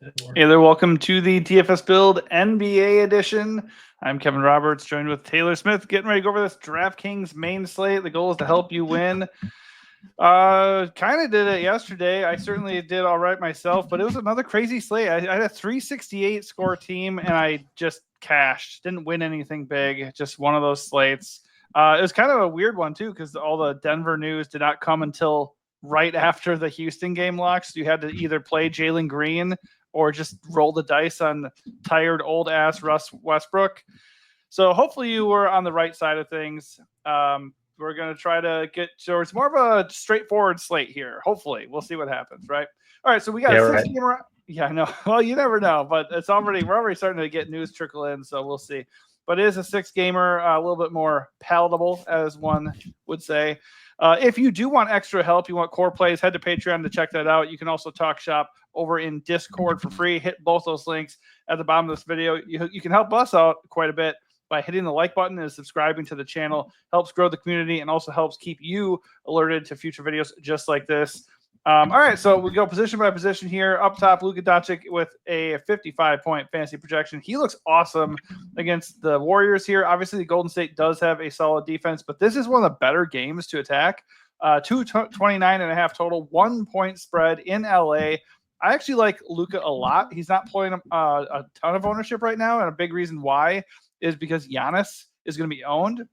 Hey there, welcome to the DFS Build NBA edition. I'm Kevin Roberts, joined with Taylor Smith, getting ready to go over this DraftKings main slate. The goal is to help you win. Kind of did it yesterday. I certainly did all right myself, but it was another crazy slate. I had a 368 score team, and I just cashed. Didn't win anything big, just one of those slates. It was kind of a weird one, too, because all the Denver news did not come until right after the Houston game locks. So you had to either play Jalen Green or just roll the dice on tired old ass Russ Westbrook. So hopefully you were on the right side of things. We're going to try to get towards more of a straightforward slate here. Hopefully we'll see what happens. Right. All right. So we got a 6 game around. Yeah, I know. Well, you never know, but we're already starting to get news trickle in. So we'll see. But it is a 6 gamer, a little bit more palatable, as one would say. If you do want extra help, you want core plays, head to Patreon to check that out. You can also talk shop over in Discord for free. Hit both those links at the bottom of this video. You can help us out quite a bit by hitting the like button and subscribing to the channel. Helps grow the community and also helps keep you alerted to future videos just like this. All right, so we go position by position here. Up top, Luka Doncic with a 55-point fantasy projection. He looks awesome against the Warriors here. Obviously, the Golden State does have a solid defense, but this is one of the better games to attack. 229.5 total, 1 point spread in LA. I actually like Luka a lot. He's not playing a ton of ownership right now, and a big reason why is because Giannis is going to be owned.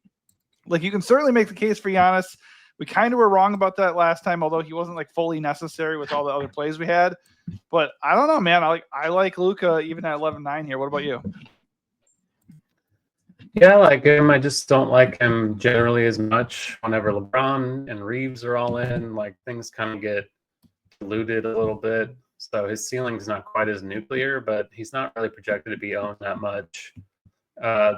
Like, you can certainly make the case for Giannis. We kind of were wrong about that last time, although he wasn't like fully necessary with all the other plays we had. But I don't know, man. I like Luka even at 11-9 here. What about you? Yeah, I like him. I just don't like him generally as much. Whenever LeBron and Reeves are all in, like, things kind of get diluted a little bit. So his ceiling's not quite as nuclear, but he's not really projected to be owned that much.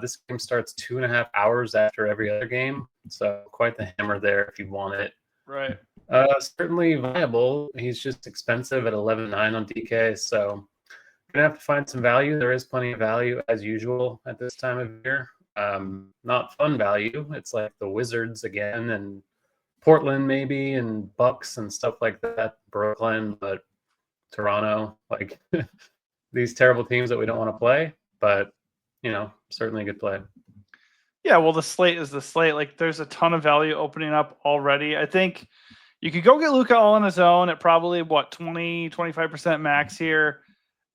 This game starts 2.5 hours after every other game, so quite the hammer there if you want it. Right. Certainly viable. He's just expensive at 11.9 on DK, so gonna have to find some value. There is plenty of value as usual at this time of year. Not fun value. It's like the Wizards again, and Portland maybe, and Bucks and stuff like that. Brooklyn, but Toronto, like these terrible teams that we don't want to play, but certainly a good play. Yeah, well, the slate is the slate. Like, there's a ton of value opening up already. I think you could go get Luka all on his own at probably 20-25% max here.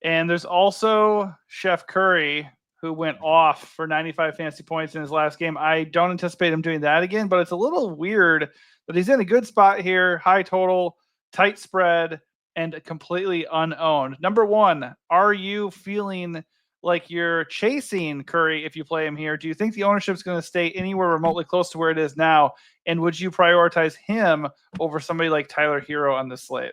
And there's also Chef Curry, who went off for 95 fantasy points in his last game. I don't anticipate him doing that again, but it's a little weird that he's in a good spot here, high total, tight spread, and completely unowned. Number one, are you feeling like you're chasing Curry if you play him here? Do you think the ownership is going to stay anywhere remotely close to where it is now? And would you prioritize him over somebody like Tyler Hero on this slate?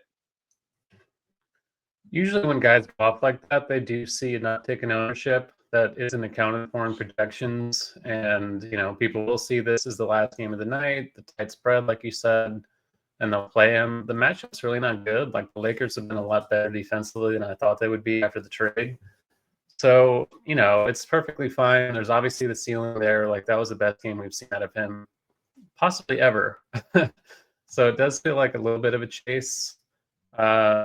Usually when guys go off like that, they do see an uptick in ownership that isn't accounted for in projections. And, people will see this as the last game of the night, the tight spread, like you said, and they'll play him. The matchup's really not good. Like, the Lakers have been a lot better defensively than I thought they would be after the trade. So, it's perfectly fine. There's obviously the ceiling there. Like, that was the best game we've seen out of him possibly ever. So it does feel like a little bit of a chase.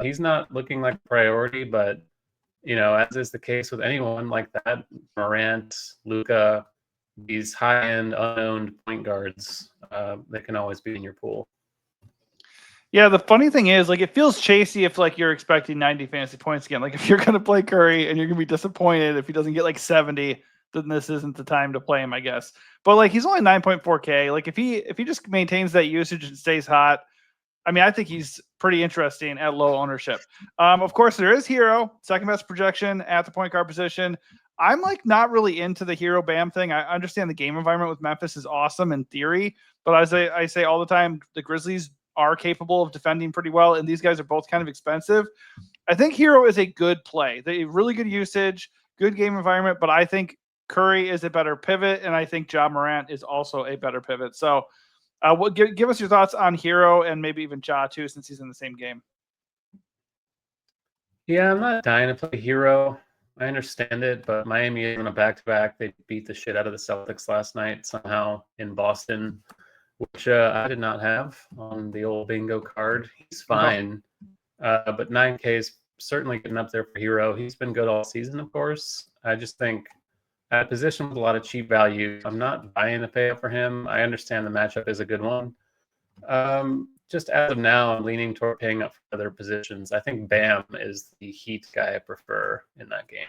He's not looking like a priority, but, as is the case with anyone like that, Morant, Luka, these high-end unowned point guards, they can always be in your pool. Yeah, the funny thing is, like, it feels chasey if, like, you're expecting 90 fantasy points again. Like, if you're going to play Curry and you're going to be disappointed if he doesn't get, like, 70, then this isn't the time to play him, I guess. But, like, he's only 9.4K. Like, if he just maintains that usage and stays hot, I mean, I think he's pretty interesting at low ownership. Of course, there is Hero, second best projection at the point guard position. I'm, like, not really into the Hero Bam thing. I understand the game environment with Memphis is awesome in theory, but as I say all the time, the Grizzlies are capable of defending pretty well, and these guys are both kind of expensive. I think Hero is a good play. They really good usage, good game environment, but I think Curry is a better pivot, and I think Ja Morant is also a better pivot. So give us your thoughts on Hero and maybe even Ja too, since he's in the same game. Yeah, I'm not dying to play Hero. I understand it, but Miami is on a back-to-back. They beat the shit out of the Celtics last night somehow in Boston, which I did not have on the old bingo card. He's fine, but 9K is certainly getting up there for hero. He's been good all season, of course. I just think at a position with a lot of cheap value, I'm not buying a pay up for him. I understand the matchup is a good one. Just as of now, I'm leaning toward paying up for other positions. I think Bam is the Heat guy I prefer in that game.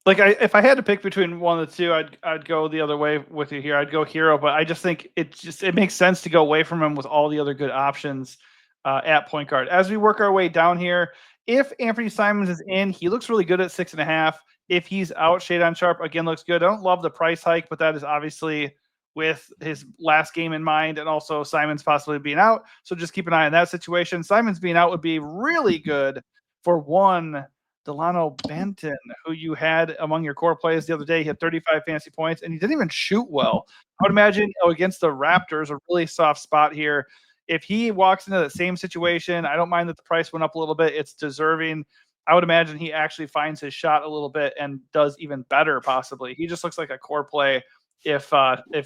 If I had to pick between one of the two, I'd go the other way with you here. I'd go hero, but I just think it makes sense to go away from him with all the other good options at point guard. As we work our way down here, if Anthony Simons is in, he looks really good at 6.5. If he's out, Shadon Sharp again looks good. I don't love the price hike, but that is obviously with his last game in mind, and also Simons possibly being out. So just keep an eye on that situation. Simons being out would be really good for one Delano Benton, who you had among your core plays the other day. He had 35 fantasy points, and he didn't even shoot well. I would imagine against the Raptors, a really soft spot here. If he walks into the same situation, I don't mind that the price went up a little bit. It's deserving. I would imagine he actually finds his shot a little bit and does even better, possibly. He just looks like a core play if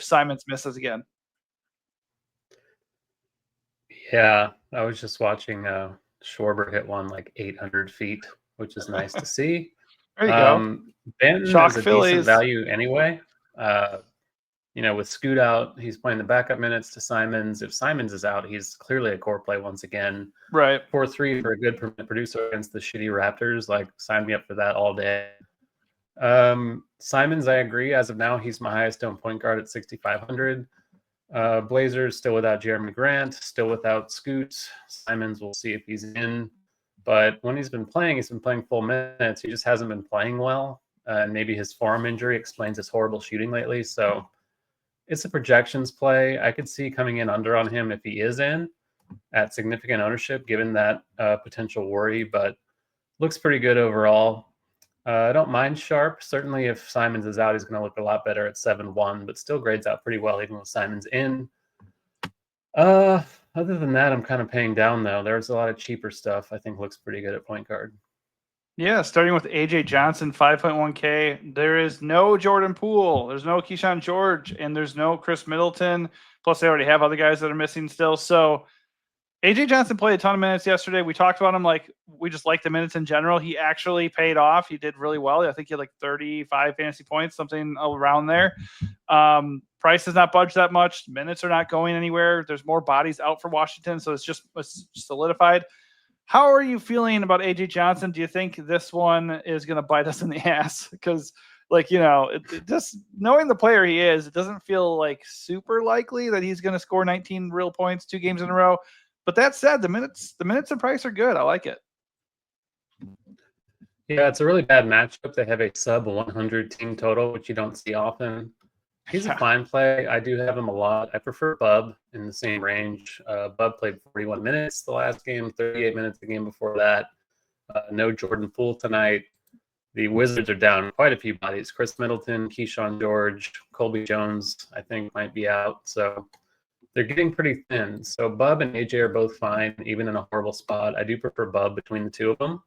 Simons misses again. Yeah, I was just watching Schwarber hit one like 800 feet, which is nice to see. There you go. Benton Shock is a Phillies. decent value anyway. With Scoot out, he's playing the backup minutes to Simons. If Simons is out, he's clearly a core play once again. Right. 4-3 for a good producer against the shitty Raptors. Like, sign me up for that all day. Simons, I agree. As of now, he's my highest owned point guard at 6,500. Blazers still without Jeremy Grant, still without Scoot. Simons, we'll see if he's in. But when he's been playing full minutes. He just hasn't been playing well. And maybe his forearm injury explains his horrible shooting lately. So it's a projections play. I could see coming in under on him if he is in at significant ownership, given that potential worry, but looks pretty good overall. I don't mind Sharp. Certainly if Simons is out, he's going to look a lot better at 7-1, but still grades out pretty well even with Simons in. Other than that, I'm kind of paying down, though. There's a lot of cheaper stuff I think looks pretty good at point guard. Yeah, starting with AJ Johnson, 5.1K. There is no Jordan Poole. There's no Keyshawn George, and there's no Chris Middleton. Plus, they already have other guys that are missing still. So AJ Johnson played a ton of minutes yesterday. We talked about him like we just like the minutes in general. He actually paid off. He did really well. I think he had like 35 fantasy points, something around there. Price has not budged that much. Minutes are not going anywhere. There's more bodies out for Washington, so it's just solidified. How are you feeling about AJ Johnson? Do you think this one is going to bite us in the ass? Because, just knowing the player he is, it doesn't feel like super likely that he's going to score 19 real points 2 games in a row. But that said, the minutes and price are good. I like it. Yeah, it's a really bad matchup. They have a sub 100 team total, which you don't see often. He's a fine play. I do have him a lot. I prefer Bub in the same range. Bub played 41 minutes the last game, 38 minutes the game before that. No Jordan Poole tonight. The Wizards are down quite a few bodies. Chris Middleton, Keyshawn George, Colby Jones, I think, might be out. So they're getting pretty thin. So Bub and AJ are both fine, even in a horrible spot. I do prefer Bub between the two of them.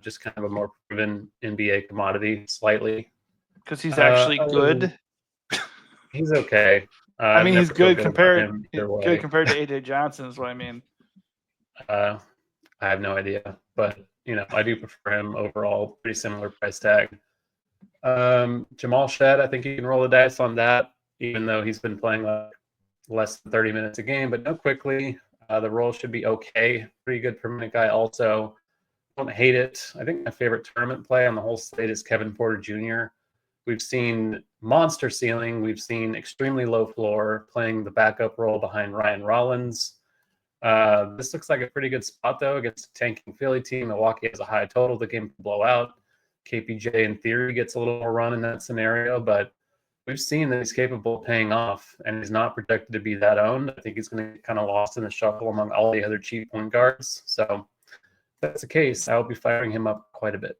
Just kind of a more proven NBA commodity slightly. Because he's actually good. He's okay. I mean, he's good compared to AJ Johnson is what I mean. I have no idea, but I do prefer him overall. Pretty similar price tag. Jamal Shed, I think you can roll the dice on that, even though he's been playing less than 30 minutes a game, but no quickly. The role should be okay. Pretty good per minute guy also. Don't hate it. I think my favorite tournament play on the whole slate is Kevin Porter Jr. We've seen monster ceiling. We've seen extremely low floor, playing the backup role behind Ryan Rollins. This looks like a pretty good spot, though, against a tanking Philly team. Milwaukee has a high total. The game can blow out. KPJ, in theory, gets a little more run in that scenario, but we've seen that he's capable of paying off, and he's not projected to be that owned. I think he's going to get kind of lost in the shuffle among all the other cheap point guards. So if that's the case, I will be firing him up quite a bit.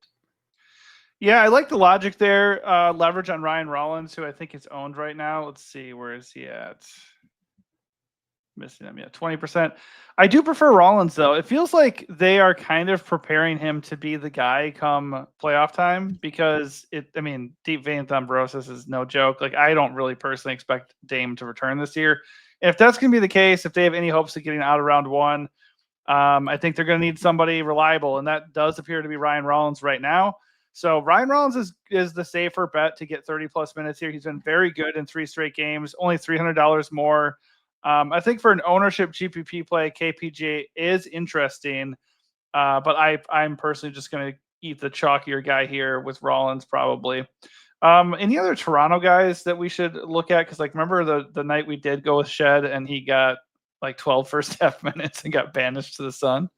Yeah, I like the logic there. Leverage on Ryan Rollins, who I think is owned right now. Let's see, where is he at? Missing him, 20%. I do prefer Rollins, though. It feels like they are kind of preparing him to be the guy come playoff time because deep vein thrombosis is no joke. Like, I don't really personally expect Dame to return this year. And if that's going to be the case, if they have any hopes of getting out of round one, I think they're going to need somebody reliable, and that does appear to be Ryan Rollins right now. So Ryan Rollins is the safer bet to get 30-plus minutes here. He's been very good in 3 straight games, only $300 more. I think for an ownership GPP play, KPJ is interesting, but I'm personally just going to eat the chalkier guy here with Rollins probably. Any other Toronto guys that we should look at? Because remember the night we did go with Shed and he got 12 first half minutes and got banished to the sun.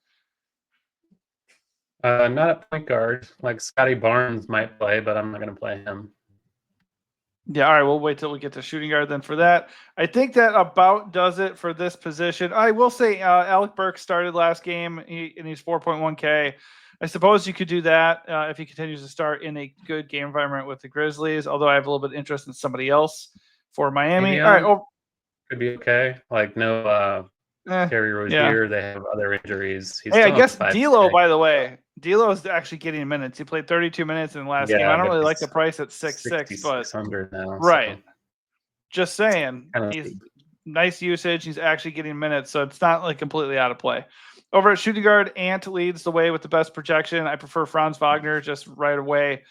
Not at point guard. Scotty Barnes might play, but I'm not going to play him. Yeah, all right. We'll wait till we get to shooting guard then for that. I think that about does it for this position. I will say Alec Burks started last game and he's 4.1K. I suppose you could do that if he continues to start in a good game environment with the Grizzlies, although I have a little bit of interest in somebody else for Miami. All right. Could be okay. Terry Rozier, They have other injuries. I guess D'Lo, by the way, D'Lo is actually getting minutes. He played 32 minutes in the last game. I don't really like the price at 6.6, but 600 now. Right. So. Just saying, he's nice usage. He's actually getting minutes, so it's not completely out of play. Over at shooting guard, Ant leads the way with the best projection. I prefer Franz Wagner just right away.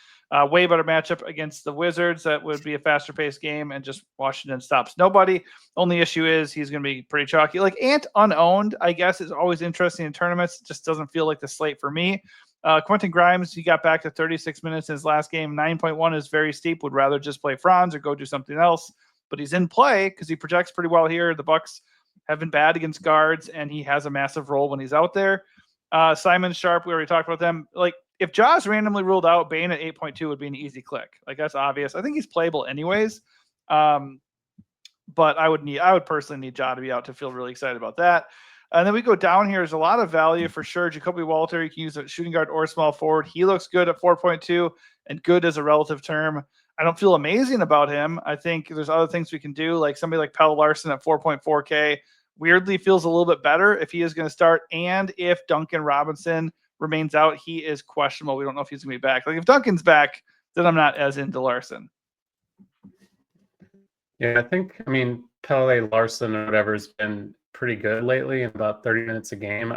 Way better matchup against the Wizards. That would be a faster paced game, and just Washington stops nobody. Only issue is he's going to be pretty chalky. Ant unowned, I guess, is always interesting in tournaments. It just doesn't feel like the slate for me. Quentin Grimes, he got back to 36 minutes in his last game. 9.1 is very steep. Would rather just play Franz or go do something else. But he's in play because he projects pretty well here. The Bucks have been bad against guards, and he has a massive role when he's out there. Simon Sharp, we already talked about them. If Jaws randomly ruled out, Bane at 8.2 would be an easy click. That's obvious. I think he's playable anyways. But I would personally need Ja to be out to feel really excited about that. And then we go down here. There's a lot of value for sure. Jacoby Walter, you can use a shooting guard or small forward. He looks good at 4.2 and good as a relative term. I don't feel amazing about him. I think there's other things we can do, like somebody like Pelle Larsson at 4.4K. Weirdly feels a little bit better if he is going to start. And if Duncan Robinson remains out, he is questionable. We don't know if he's going to be back. If Duncan's back, then I'm not as into Larsson. Yeah, Pelle Larsson or whatever has been pretty good lately in about 30 minutes a game.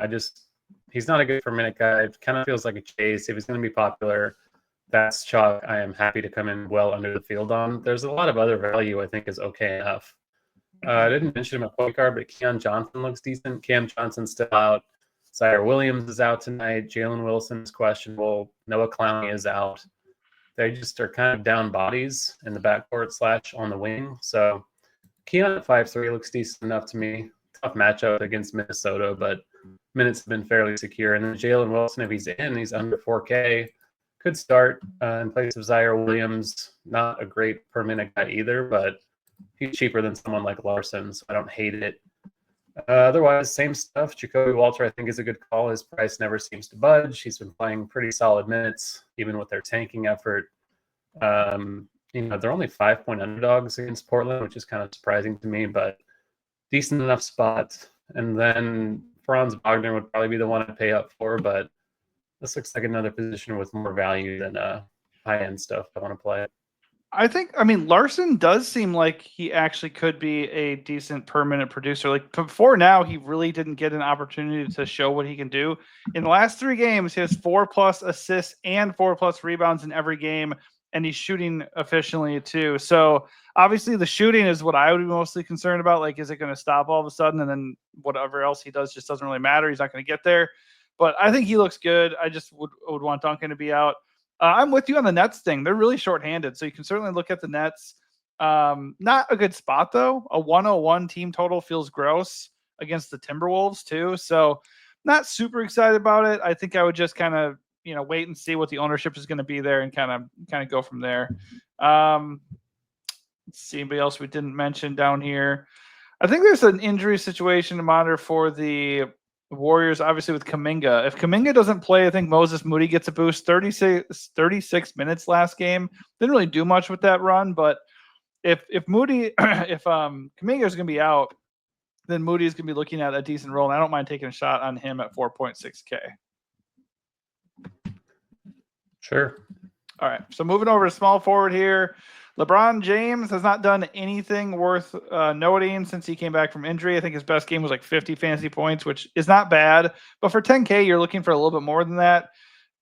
He's not a good per minute guy. It kind of feels like a chase. If he's going to be popular, that's chalk I am happy to come in well under the field on. There's a lot of other value I think is okay enough. I didn't mention him at point guard, but Keon Johnson looks decent. Cam Johnson's still out. Zaire Williams is out tonight. Jalen Wilson is questionable. Noah Clowney is out. They just are kind of down bodies in the backcourt / on the wing. So Keon at 5'3" looks decent enough to me. Tough matchup against Minnesota, but minutes have been fairly secure. And then Jalen Wilson, if he's in, he's under 4K. Could start in place of Zaire Williams. Not a great per minute guy either, but he's cheaper than someone like Larsson, so I don't hate it. Otherwise, same stuff. Jacoby Walter, I think, is a good call. His price never seems to budge. He's been playing pretty solid minutes, even with their tanking effort. They're only 5-point underdogs against Portland, which is kind of surprising to me, but decent enough spot. And then Franz Wagner would probably be the one to pay up for, but this looks like another position with more value than high-end stuff I want to play. Larsson does seem like he actually could be a decent per-minute producer. Before now, he really didn't get an opportunity to show what he can do. In the last 3 games, he has 4+ assists and 4+ rebounds in every game, and he's shooting efficiently too. So obviously the shooting is what I would be mostly concerned about. Is it going to stop all of a sudden, and then whatever else he does just doesn't really matter? He's not going to get there. But I think he looks good. I just would want Duncan to be out. I'm with you on the Nets thing. They're really shorthanded, so you can certainly look at the Nets. Not a good spot, though. A 101 team total feels gross against the Timberwolves, too. So not super excited about it. I think I would just kind of, wait and see what the ownership is going to be there and kind of go from there. Let's see anybody else we didn't mention down here. I think there's an injury situation to monitor for the Warriors, obviously, with Kuminga. If Kuminga doesn't play, I think Moses Moody gets a boost. 36 minutes last game. Didn't really do much with that run, but if Kuminga is going to be out, then Moody is going to be looking at a decent role, and I don't mind taking a shot on him at 4.6K. Sure. All right, so moving over to small forward here. LeBron James has not done anything worth noting since he came back from injury. I think his best game was like 50 fantasy points, which is not bad. But for 10K, you're looking for a little bit more than that.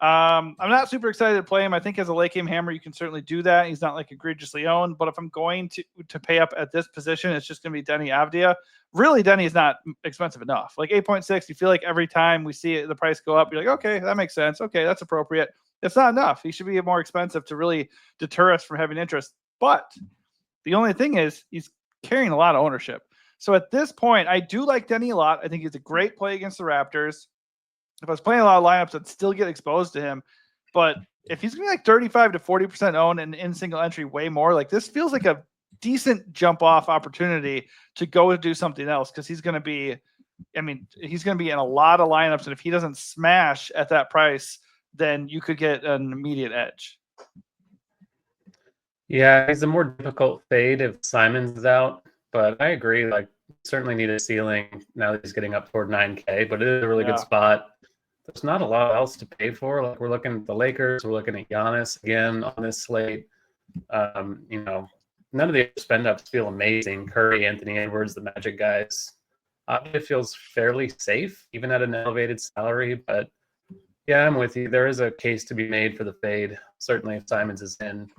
I'm not super excited to play him. I think as a late game hammer, you can certainly do that. He's not like egregiously owned, but if I'm going to pay up at this position, it's just going to be Denny Avdia. Really, Denny is not expensive enough. Like 8.6, you feel like every time we see the price go up, you're like, okay, that makes sense. Okay, that's appropriate. It's not enough. He should be more expensive to really deter us from having interest. But the only thing is he's carrying a lot of ownership. So at this point, I do like Denny a lot. I think he's a great play against the Raptors. If I was playing a lot of lineups, I'd still get exposed to him. But if he's going to be like 35 to 40% owned and in single entry way more, like this feels like a decent jump off opportunity to go do something else because he's going to be, he's going to be in a lot of lineups. And if he doesn't smash at that price, then you could get an immediate edge. Yeah, he's a more difficult fade if Simons is out, but I agree. Like, certainly need a ceiling now that he's getting up toward 9K, but it is a really good spot. There's not a lot else to pay for. Like, we're looking at the Lakers, we're looking at Giannis again on this slate. None of the spend ups feel amazing. Curry, Anthony Edwards, the Magic guys. It feels fairly safe, even at an elevated salary. But yeah, I'm with you. There is a case to be made for the fade. Certainly, if Simons is in.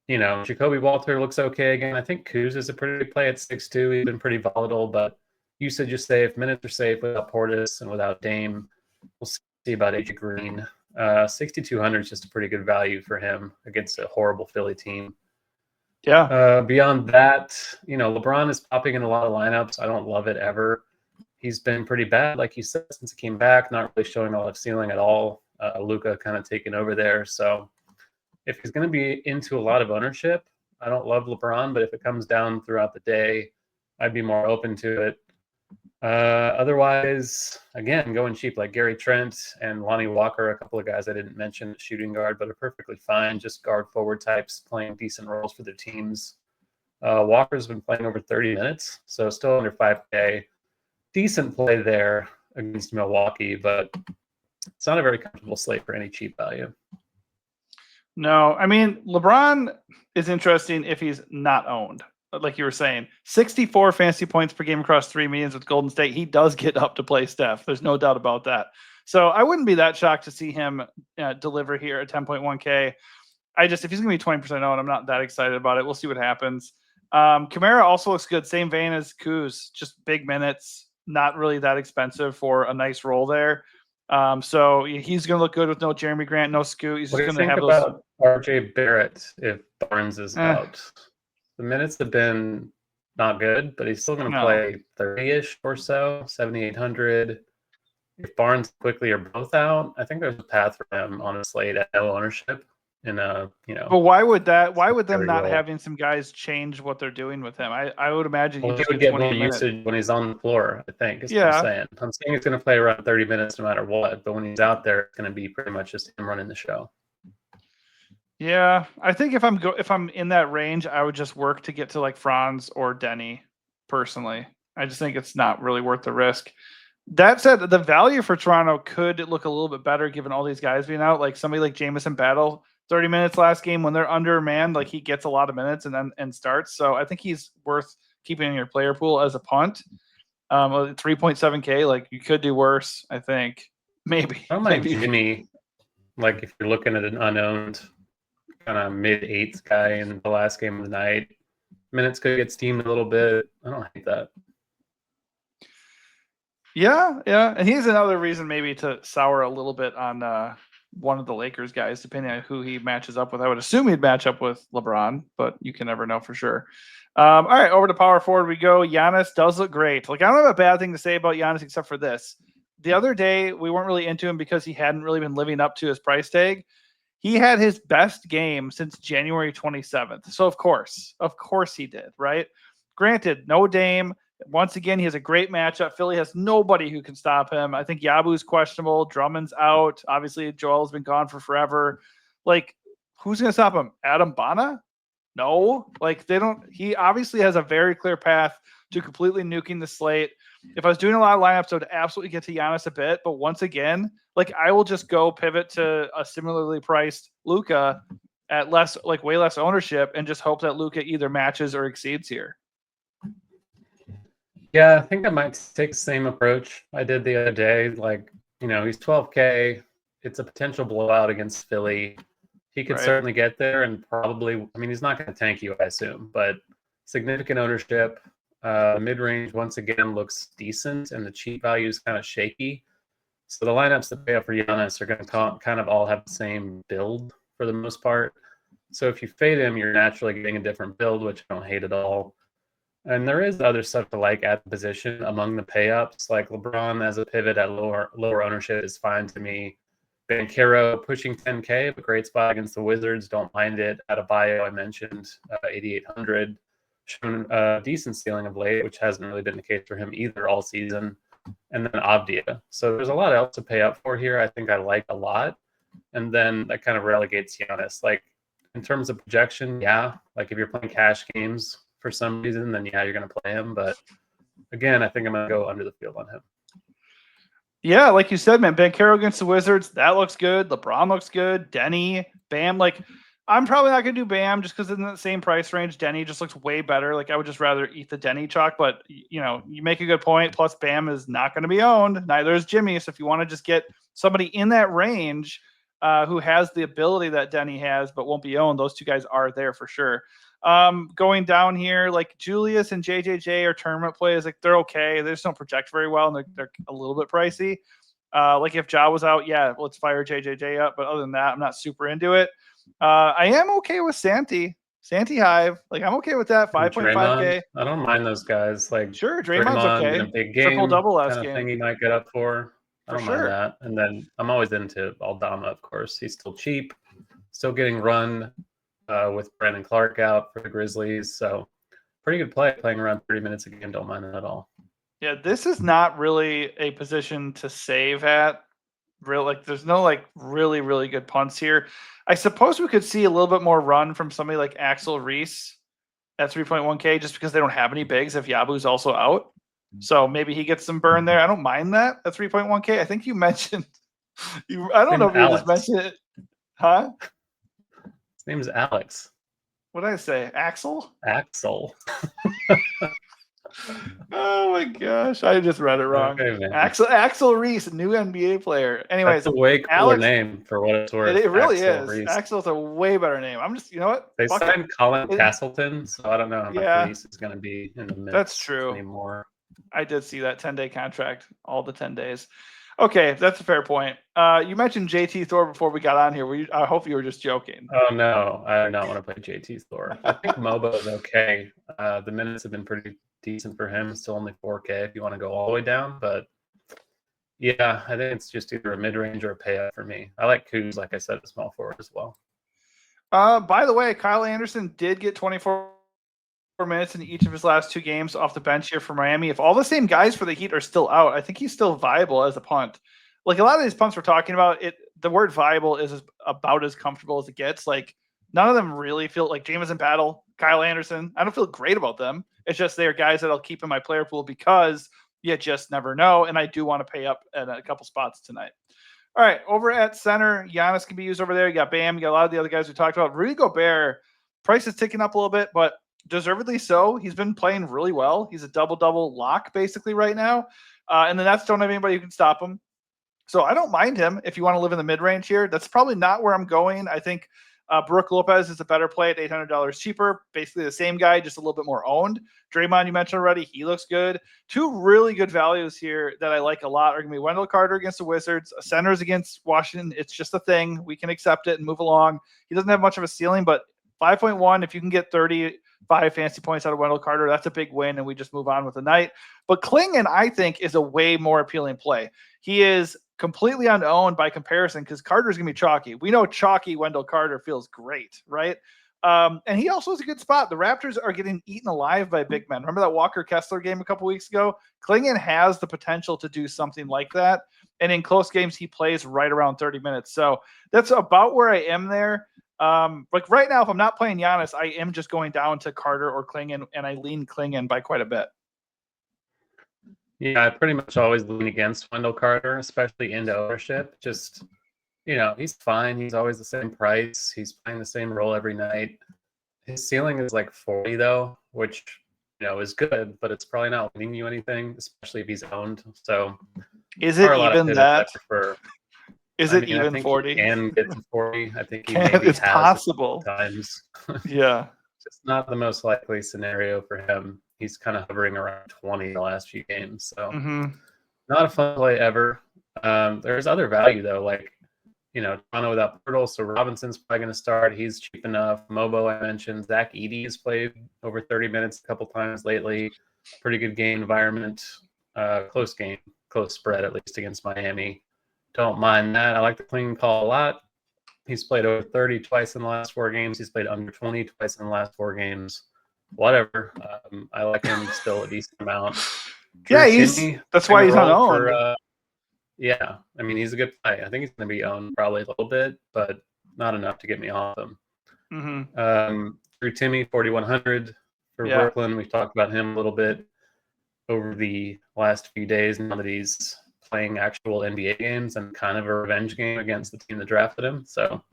Jacoby Walter looks okay again. I think Kuz is a pretty good play at 6'2". He's been pretty volatile, but usage is safe. Minutes are safe without Portis and without Dame. We'll see about AJ Green. 6,200 is just a pretty good value for him against a horrible Philly team. Yeah. Beyond that, LeBron is popping in a lot of lineups. I don't love it ever. He's been pretty bad, like you said, since he came back, not really showing a lot of ceiling at all. Luka kind of taking over there. So if he's going to be into a lot of ownership, I don't love LeBron, but if it comes down throughout the day, I'd be more open to it. Otherwise, again, going cheap like Gary Trent and Lonnie Walker, a couple of guys I didn't mention, shooting guard, but are perfectly fine. Just guard forward types playing decent roles for their teams. Walker's been playing over 30 minutes, so still under 5K. Decent play there against Milwaukee, but it's not a very comfortable slate for any cheap value. No, LeBron is interesting if he's not owned. Like you were saying, 64 fantasy points per game across 3 medians with Golden State. He does get up to play Steph. There's no doubt about that. So I wouldn't be that shocked to see him deliver here at 10.1K. If he's going to be 20% owned, I'm not that excited about it. We'll see what happens. Kamara also looks good. Same vein as Kuz, just big minutes, not really that expensive for a nice role there. So he's going to look good with no Jeremy Grant, no Scoot. He's just going to have those. What do you think about RJ Barrett if Barnes is out? The minutes have been not good, but he's still going to play 30-ish or so, 7,800. If Barnes quickly are both out, I think there's a path for him on a slate at no ownership. But why would them not having some guys change what they're doing with him? I would imagine he would get more usage when he's on the floor, I think. Is what I'm saying. I'm saying he's going to play around 30 minutes no matter what, but when he's out there, it's going to be pretty much just him running the show. Yeah, I think if I'm in that range, I would just work to get to like Franz or Denny. Personally, I just think it's not really worth the risk. That said, the value for Toronto could look a little bit better given all these guys being out. Like somebody like Jamison Battle, 30 minutes last game when they're undermanned, like he gets a lot of minutes and starts. So I think he's worth keeping in your player pool as a punt. 3.7K, like you could do worse. I think maybe. I don't mind Jimmy. Like if you're looking at an unowned kind of mid-8th guy in the last game of the night, minutes could get steamed a little bit. I don't hate that. Yeah. And he's another reason maybe to sour a little bit on one of the Lakers guys, depending on who he matches up with. I would assume he'd match up with LeBron, but you can never know for sure. All right, over to power forward we go. Giannis does look great. Like I don't have a bad thing to say about Giannis except for this. The other day, we weren't really into him because he hadn't really been living up to his price tag. He had his best game since January 27th. So, of course he did, right? Granted, no Dame. Once again, he has a great matchup. Philly has nobody who can stop him. I think Yabu's questionable. Drummond's out. Obviously, Joel's been gone for forever. Like, who's going to stop him? Adam Bana? No. Like, he obviously has a very clear path to completely nuking the slate. If I was doing a lot of lineups, I would absolutely get to Giannis a bit. But once again, like I will just go pivot to a similarly priced Luka at way less ownership and just hope that Luka either matches or exceeds here. Yeah, I think I might take the same approach I did the other day. Like, he's 12K. It's a potential blowout against Philly. He could certainly get there and probably, he's not going to tank you, I assume, but significant ownership. Mid-range, once again, looks decent, and the cheap value is kind of shaky. So the lineups that pay up for Giannis are going to kind of all have the same build for the most part. So if you fade him, you're naturally getting a different build, which I don't hate at all. And there is other stuff to like at the position among the pay-ups. Like LeBron as a pivot at lower ownership is fine to me. Banchero pushing 10K, but great spot against the Wizards. Don't mind it. Adebayo, I mentioned, 8,800. Shown a decent ceiling of late, which hasn't really been the case for him either all season. And then Avdia. So there's a lot else to pay up for here. I think I like a lot. And then that kind of relegates Giannis. Like, in terms of projection, yeah. Like, if you're playing cash games for some reason, then yeah, you're going to play him. But again, I think I'm going to go under the field on him. Yeah, like you said, man, Banchero against the Wizards, that looks good. LeBron looks good. Denny, Bam, I'm probably not going to do Bam just because in the same price range. Denny just looks way better. I would just rather eat the Denny chalk, but you make a good point. Plus Bam is not going to be owned. Neither is Jimmy. So if you want to just get somebody in that range who has the ability that Denny has, but won't be owned, those two guys are there for sure. Going down here, Julius and JJJ are tournament plays. They're okay. They just don't project very well, and they're a little bit pricey. If Ja was out, yeah, let's fire JJJ up. But other than that, I'm not super into it. I am okay with Santi Hive. I'm okay with that. 5.5K. I don't mind those guys. Sure, Draymond's okay. In a big game, triple-double last kind of game. thing he might get up for. I don't mind sure. that. And then I'm always into Aldama, of course. He's still cheap, still getting run with Brandon Clark out for the Grizzlies. So pretty good play, playing around 30 minutes a game. Don't mind it at all. Yeah, this is not really a position to save at. There's no really, really good punts here. I suppose we could see a little bit more run from somebody like Axel Reese at 3.1K just because they don't have any bigs if Yabu's also out. So maybe he gets some burn there. I don't mind that at 3.1K. I think you mentioned I don't know if you just mentioned it. Huh? His name is Alex. What did I say? Axel? Oh my gosh. I just read it wrong. Okay, Axel Reese, new NBA player. Anyways, that's a way cooler name for what it's worth. It really is. Reese. Axel's a way better name. I'm just, you know what? They signed Colin Castleton, so I don't know how much Reese is going to be in the mix. That's true. Anymore. I did see that 10-day contract, all the 10 days. Okay, that's a fair point. You mentioned JT Thor before we got on here. I hope you were just joking. Oh, no. I do not want to play JT Thor. I think Mobo is okay. The minutes have been pretty decent for him. Still only 4K if you want to go all the way down. But, yeah, I think it's just either a mid-range or a payout for me. I like Kuz, like I said, a small forward as well. By the way, Kyle Anderson did get 24 minutes in each of his last 2 games off the bench here for Miami. If all the same guys for the Heat are still out, I think he's still viable as a punt. A lot of these punts we're talking about, the word viable is about as comfortable as it gets. None of them really feel like Jameson Battle, Kyle Anderson. I don't feel great about them. It's just they're guys that I'll keep in my player pool because you just never know. And I do want to pay up at a couple spots tonight. All right, over at center, Giannis can be used over there. You got Bam, you got a lot of the other guys we talked about. Rudy Gobert, price is ticking up a little bit, but deservedly so. He's been playing really well. He's a double-double lock basically right now. And the Nets don't have anybody who can stop him. So I don't mind him if you want to live in the mid-range here. That's probably not where I'm going. I think Brooke Lopez is a better play at $800 cheaper. Basically the same guy, just a little bit more owned. Draymond, you mentioned already. He looks good. 2 really good values here that I like a lot are going to be Wendell Carter against the Wizards, centers against Washington. It's just a thing. We can accept it and move along. He doesn't have much of a ceiling, but 5.1, if you can get 35 fantasy points out of Wendell Carter, that's a big win, and we just move on with the night. But Klingon, I think, is a way more appealing play. He is completely unowned by comparison because Carter's going to be chalky. We know chalky Wendell Carter feels great, right? And he also has a good spot. The Raptors are getting eaten alive by big men. Remember that Walker Kessler game a couple weeks ago? Klingon has the potential to do something like that. And in close games, he plays right around 30 minutes. So that's about where I am there. Right now, if I'm not playing Giannis, I am just going down to Carter or Klingon, and I lean Klingon by quite a bit. Yeah, I pretty much always lean against Wendell Carter, especially into ownership. Just he's fine. He's always the same price. He's playing the same role every night. His ceiling is like 40 though, which is good, but it's probably not winning you anything, especially if he's owned. So Is there are it a lot of even pivots I that? prefer. Is I it mean, I even think he 40? can get to 40. I think he maybe It's has a couple possible. times. Yeah. Just not the most likely scenario for him. He's kind of hovering around 20 the last few games. So Mm-hmm. not a fun play ever. There's other value though, like Toronto without Pirtle, so Robinson's probably going to start. He's cheap enough. Mobo, I mentioned. Zach Edey has played over 30 minutes a couple times lately. Pretty good game environment. Close game, close spread at least against Miami. Don't mind that. I like the clean call a lot. He's played over 30 twice in the last 4 games. He's played under 20 twice in the last 4 games. Whatever. I like him still a decent amount. Yeah, Drew Timme, that's playing why a he's not role owned. yeah, I mean, he's a good play. I think he's going to be owned probably a little bit, but not enough to get me off him. Mm-hmm. Drew Timme, 4,100 for Yeah. Brooklyn. We've talked about him a little bit over the last few days now that he's playing actual NBA games and kind of a revenge game against the team that drafted him. So,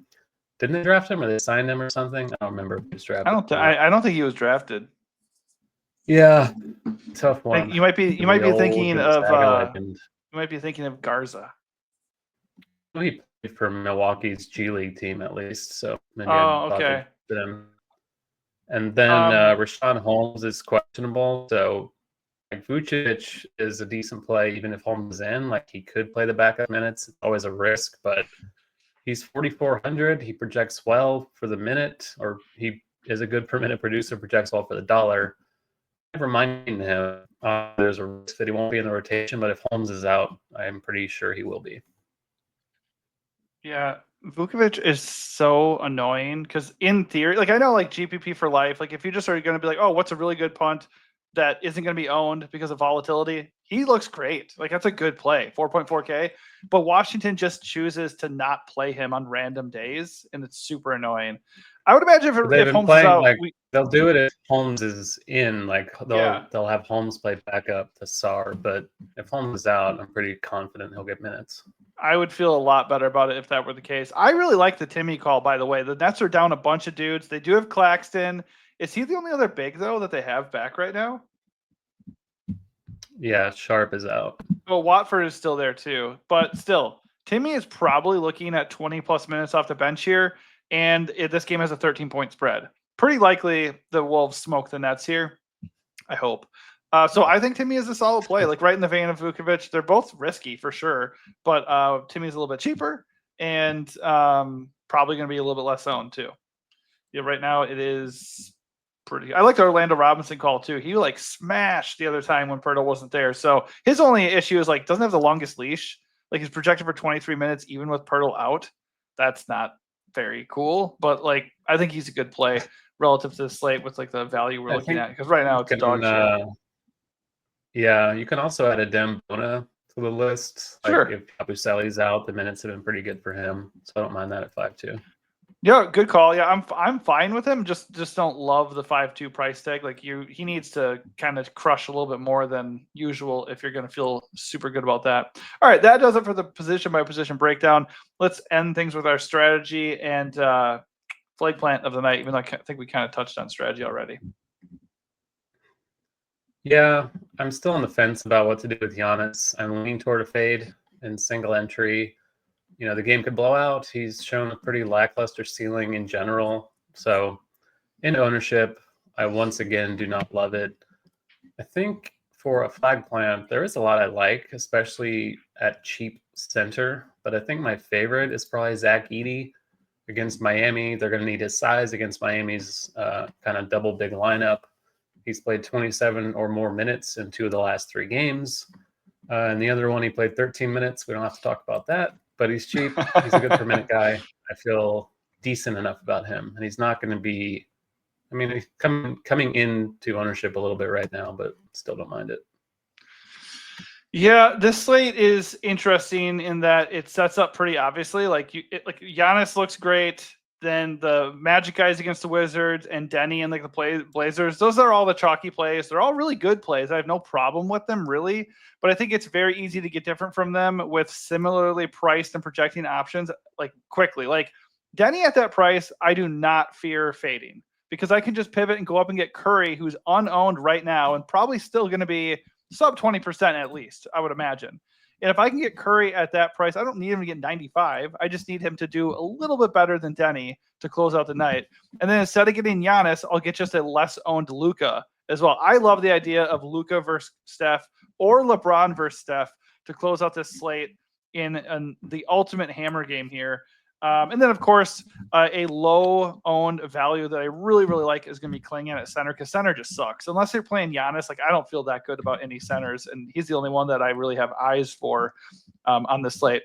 didn't they draft him or they signed him or something? I don't remember who's drafted him. I don't think he was drafted. Yeah, tough one. You might be thinking of legend. you might be thinking of Garza. Well, he played for Milwaukee's G League team at least, so maybe Oh, I thought okay. them. And then Rashawn Holmes is questionable, so like Vucevic is a decent play even if Holmes is in. Like he could play the backup minutes. It's always a risk, but he's 4,400. He projects well for the minute, or he is a good per minute producer, projects well for the dollar. Reminding him there's a risk that he won't be in the rotation, but if Holmes is out, I'm pretty sure he will be. Yeah, Vukovic is so annoying because in theory, like I know like GPP for life, like if you just are going to be like, oh, what's a really good punt that isn't going to be owned because of volatility, he looks great. Like that's a good play, 4.4K. But Washington just chooses to not play him on random days, and it's super annoying. I would imagine if Holmes is out, they'll do it if Holmes is in. Like Yeah. they'll have Holmes play backup to Sarr, but if Holmes is out, I'm pretty confident he'll get minutes. I would feel a lot better about it if that were the case. I really like the Timme call, by the way. The Nets are down a bunch of dudes. They do have Claxton. Is he the only other big, though, that they have back right now? Yeah, Sharp is out. Well, Watford is still there, too. But still, Timme is probably looking at 20-plus minutes off the bench here, and this game has a 13-point spread. Pretty likely the Wolves smoke the Nets here. I hope. So I think Timme is a solid play, like right in the vein of Vukovic. They're both risky for sure, but Timmy's a little bit cheaper and probably going to be a little bit less owned too. Yeah, right now it is pretty. I like the Orlando Robinson call too. He like smashed the other time when Pirtle wasn't there. So his only issue is like doesn't have the longest leash. Like he's projected for 23 minutes even with Pirtle out. That's not very cool, but like I think he's a good play relative to the slate with like the value we're looking at because right now it's a dog shit. Yeah, you can also add a Dem Bona to the list. Sure. Like if Abuseli's out, the minutes have been pretty good for him, so I don't mind that at 5.2. Yeah, good call. Yeah, I'm fine with him. Just don't love the 5.2 price tag. Like he needs to kind of crush a little bit more than usual if you're going to feel super good about that. All right, that does it for the position by position breakdown. Let's end things with our strategy and flag plant of the night. Even though I think we kind of touched on strategy already. Yeah, I'm still on the fence about what to do with Giannis. I'm leaning toward a fade in single entry. The game could blow out. He's shown a pretty lackluster ceiling in general. So in ownership, I once again do not love it. I think for a flag plant, there is a lot I like, especially at cheap center. But I think my favorite is probably Zach Edey against Miami. They're going to need his size against Miami's kind of double big lineup. He's played 27 or more minutes in 2 of the last 3 games. And the other one, he played 13 minutes. We don't have to talk about that, but he's cheap. He's a good per minute guy. I feel decent enough about him. And he's not going to be, I mean, he's coming into ownership a little bit right now, but still don't mind it. Yeah, this slate is interesting in that it sets up pretty obviously. Like Giannis looks great. then the Magic guys against the Wizards, and Denny and like the Blazers. Those are all the chalky plays. They're all really good plays. I have no problem with them really, but I think it's very easy to get different from them with similarly priced and projecting options like quickly. Like Denny at that price, I do not fear fading because I can just pivot and go up and get Curry, who's unowned right now and probably still going to be sub 20% at least, I would imagine. And if I can get Curry at that price, I don't need him to get 95. I just need him to do a little bit better than Denny to close out the night. And then instead of getting Giannis, I'll get just a less owned Luka as well. I love the idea of Luka versus Steph or LeBron versus Steph to close out this slate in the ultimate hammer game here. And then, of course, a low-owned value that I really, really like is going to be Klingon at center because center just sucks. Unless they're playing Giannis, like I don't feel that good about any centers, and he's the only one that I really have eyes for on this slate.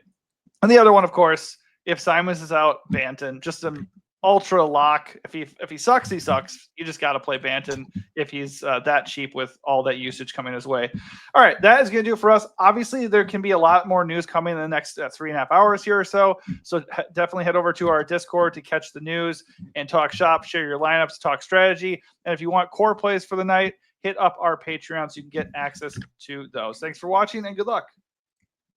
And the other one, of course, if Simons is out, Banton, just an ultra lock. If he sucks, he sucks. You just got to play Banton if he's that cheap with all that usage coming his way. All right, that is going to do it for us. Obviously, there can be a lot more news coming in the next 3.5 hours here or so. So definitely head over to our Discord to catch the news and talk shop, share your lineups, talk strategy. And if you want core plays for the night, hit up our Patreon so you can get access to those. Thanks for watching and good luck.